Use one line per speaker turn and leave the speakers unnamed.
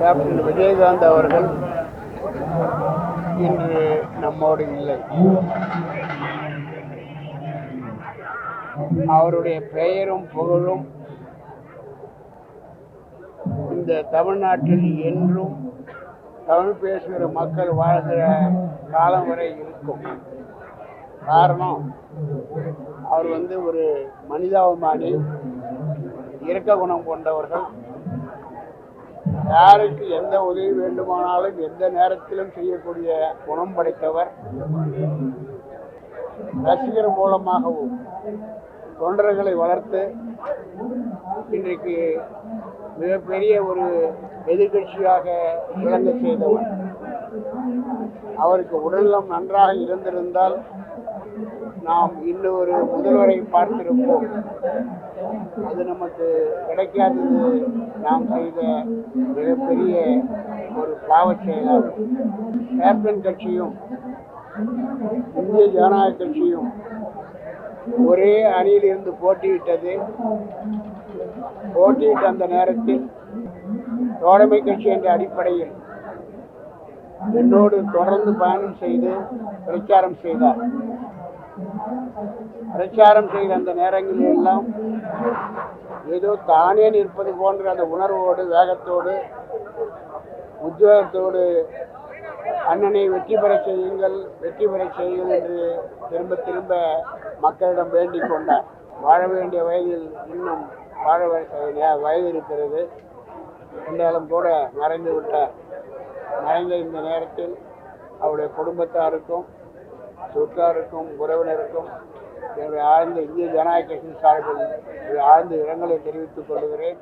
Captain Vijayakanth அவர்கள் இன்று நம்மோடு இல்லை. அவருடைய பெயரும் புகழும் இந்த தமிழ்நாட்டில் என்றும் தமிழ் பேசுகிற மக்கள் வாழ்கிற காலம் வரை இருக்கும். காரணம், அவர் ஒரு மனிதாபிமானி, இரக்க குணம் கொண்டவர்கள். யாருக்கு எந்த உதவி வேண்டுமானாலும் எந்த நேரத்திலும் செய்யக்கூடிய குணம் படைத்தவர். ரசிகர் மூலமாகவும் தொண்டர்களை வளர்த்து இன்றைக்கு மிகப்பெரிய ஒரு எதிர்கட்சியாக விளங்க செய்தவர். அவருக்கு உடல்நலம் நன்றாக இருந்திருந்தால் நாம் இன்னொரு முதல்வரை பார்த்திருப்போம். அது நமக்கு கிடைக்காதது நாம் செய்த மிகப்பெரிய ஒரு பாவச் செயலாகும். கேப்டன் கட்சியும் இந்திய ஜனநாயக கட்சியும் ஒரே அணியில் இருந்து போட்டியிட்டது. போட்டியிட்ட அந்த நேரத்தில் தோழமை கட்சி என்ற அடிப்படையில் என்னோடு தொடர்ந்து பயணம் செய்து பிரச்சாரம் செய்தார். பிரச்சாரம் செய்த அந்த நேரங்களில் எல்லாம் ஏதோ தானே நிற்பது போன்ற அந்த உணர்வோடு, வேகத்தோடு, உத்வேகத்தோடு அண்ணனை வெற்றி பெற செய்யுங்கள், வெற்றி பெற செய்யுங்கள் என்று திரும்ப திரும்ப மக்களிடம் வேண்டிக் கொண்டார். வாழ வேண்டிய வயதில் இன்னும் வாழ வயது இருக்கிறது என்றாலும் கூட மறைந்து விட்டார். மறைந்த இந்த நேரத்தில் அவருடைய குடும்பத்தாருக்கும், சொத்தாருக்கும், உறவினருக்கும் என்னுடைய ஆழ்ந்த இந்திய ஜனநாயக கட்சி சார்பில் ஆழ்ந்த இரங்கலை தெரிவித்துக் கொள்கிறேன்.